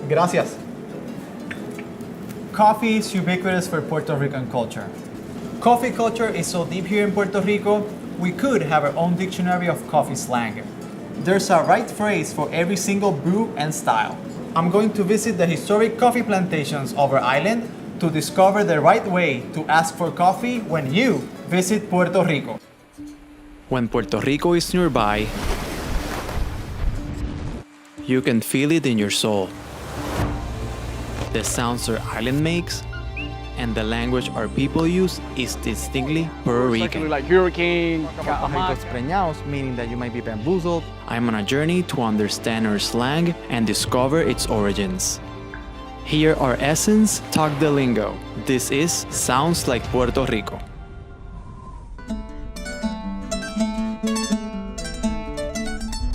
Gracias. Coffee is ubiquitous for Puerto Rican culture. Coffee culture is so deep here in Puerto Rico, we could have our own dictionary of coffee slang. There's a right phrase for every single brew and style. I'm going to visit the historic coffee plantations of our island to discover the right way to ask for coffee when you visit Puerto Rico. When Puerto Rico is nearby, you can feel it in your soul. The sounds our island makes and the language our people use is distinctly Puerto Rican. Like hurricane, meaning that you might be bamboozled. I'm on a journey to understand our slang and discover its origins. Hear our essence, talk the lingo. This is Sounds Like Puerto Rico.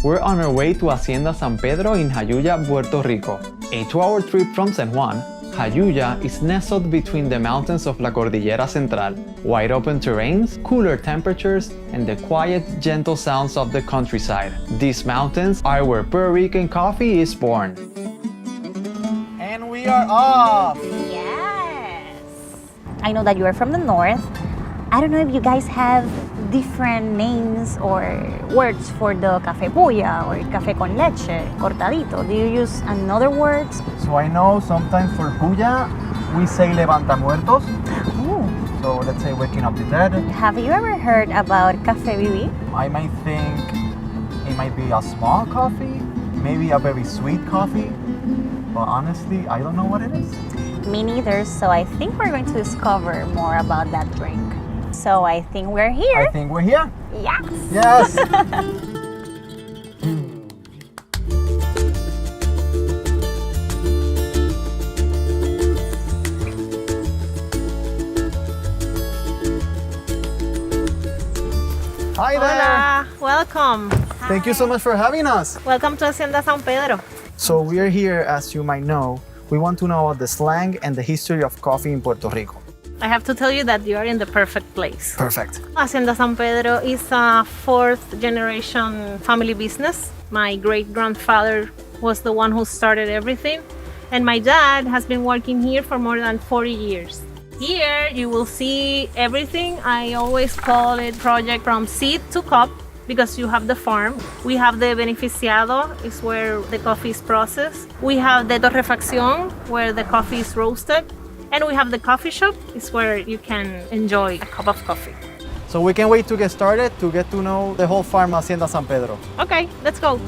We're on our way to Hacienda San Pedro in Jayuya, Puerto Rico. A 2-hour trip from San Juan, Jayuya is nestled between the mountains of La Cordillera Central, wide open terrains, cooler temperatures, and the quiet, gentle sounds of the countryside. These mountains are where Puerto Rican coffee is born. And we are off! Yes! I know that you are from the north. I don't know if you guys have different names or words for the café puya or café con leche, cortadito. Do you use another words? So I know sometimes for puya, we say levanta muertos. Ooh. So let's say waking up the dead. Have you ever heard about café viví? I might think it might be a small coffee, maybe a very sweet coffee, but honestly, I don't know what it is. Me neither, so I think we're going to discover more about that drink. So I think we're here. I think we're here. Yes. Yes. Hi there. Hola, welcome. Thank you so much for having us. Welcome to Hacienda San Pedro. So we are here, as you might know. We want to know about the slang and the history of coffee in Puerto Rico. I have to tell you that you are in the perfect place. Perfect. Hacienda San Pedro is a fourth generation family business. My great grandfather was the one who started everything, and my dad has been working here for more than 40 years. Here you will see everything. I always call it project from seed to cup because you have the farm. We have the beneficiado, is where the coffee is processed. We have the torrefacción, where the coffee is roasted. And we have the coffee shop, is where you can enjoy a cup of coffee. So we can't wait to get started to get to know the whole farm Hacienda San Pedro. Okay, let's go.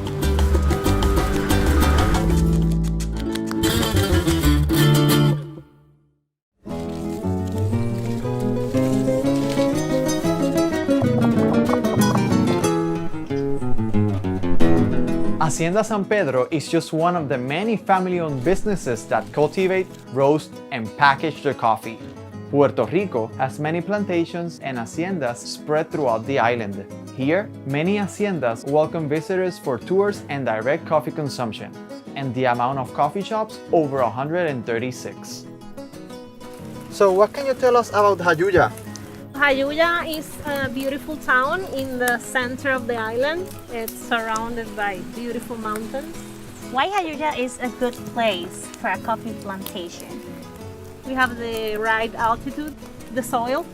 Hacienda San Pedro is just one of the many family-owned businesses that cultivate, roast, and package their coffee. Puerto Rico has many plantations and haciendas spread throughout the island. Here, many haciendas welcome visitors for tours and direct coffee consumption, and the amount of coffee shops over 136. So what can you tell us about Jayuya? Jayuya is a beautiful town in the center of the island. It's surrounded by beautiful mountains. Why Jayuya is a good place for a coffee plantation? We have the right altitude, the soil,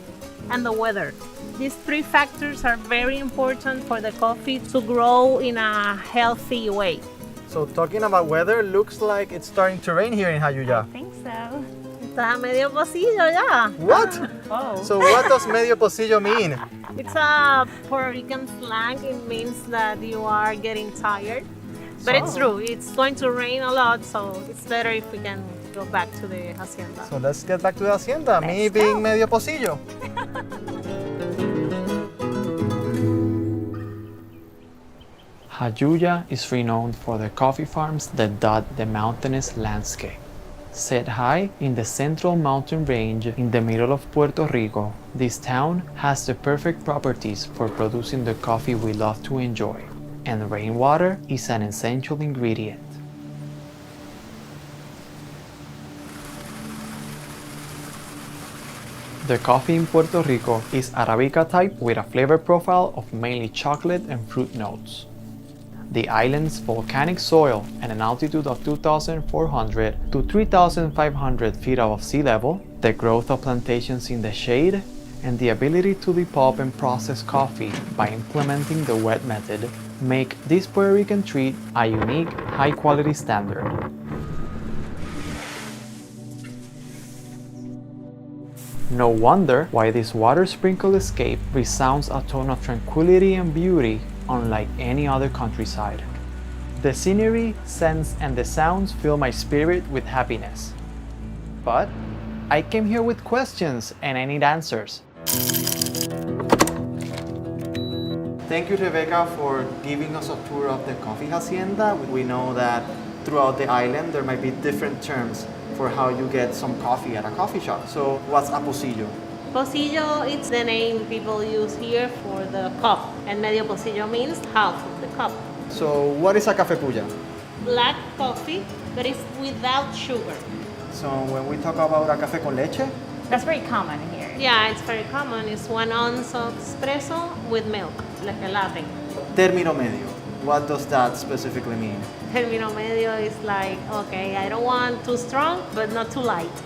and the weather. These three factors are very important for the coffee to grow in a healthy way. So talking about weather, looks like it's starting to rain here in Jayuya. I think so. Está medio pocillo ya. What? Oh. So what does medio pocillo mean? It's a Puerto Rican slang. It means that you are getting tired. But it's true. It's going to rain a lot, so it's better if we can go back to the hacienda. So let's get back to the hacienda, me Let's being go. medio pocillo. Jayuya is renowned for the coffee farms that dot the mountainous landscape. Set high in the central mountain range in the middle of Puerto Rico, this town has the perfect properties for producing the coffee we love to enjoy, and rainwater is an essential ingredient. The coffee in Puerto Rico is Arabica type with a flavor profile of mainly chocolate and fruit notes. The island's volcanic soil at an altitude of 2,400 to 3,500 feet above sea level, the growth of plantations in the shade, and the ability to depulp and process coffee by implementing the wet method make this Puerto Rican treat a unique, high-quality standard. No wonder why this water-sprinkled escape resounds a tone of tranquility and beauty unlike any other countryside. The scenery, scents, and the sounds fill my spirit with happiness. But I came here with questions and I need answers. Thank you, Rebecca, for giving us a tour of the coffee hacienda. We know that throughout the island there might be different terms for how you get some coffee at a coffee shop. So what's a pocillo? Pocillo, it's the name people use here for the cup, and medio pocillo means half of the cup. So what is a café puya? Black coffee, but it's without sugar. So when we talk about a café con leche, That's very common here. Yeah, it's very common. It's 1 ounce of espresso with milk, like a latte. término medio. What does that specifically mean? Término medio is like, okay, I don't want too strong, but not too light.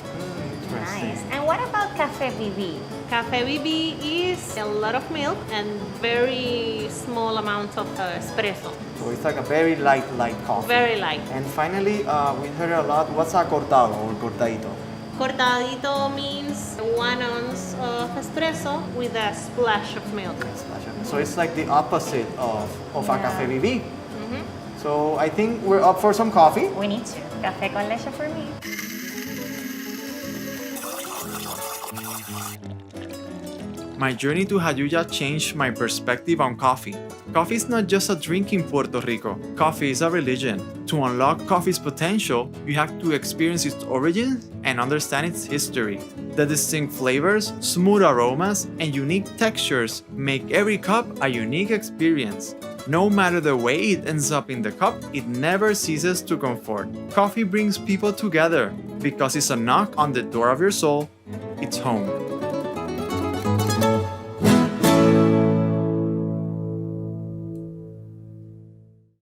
Interesting. Nice. And what about Café BB? Café BB is a lot of milk and very small amount of espresso. So it's like a very light coffee. Very light. And finally, we heard a lot, what's a cortado or cortadito? Cortadito means 1 ounce of espresso with a splash of milk. So it's like the opposite of a Yeah. café BB. So I think we're up for some coffee. We need to. Café con leche for me. My journey to Jayuya changed my perspective on coffee. Coffee is not just a drink in Puerto Rico. Coffee is a religion. To unlock coffee's potential, you have to experience its origins and understand its history. The distinct flavors, smooth aromas, and unique textures make every cup a unique experience. No matter the way it ends up in the cup, it never ceases to comfort. Coffee brings people together because it's a knock on the door of your soul. It's home.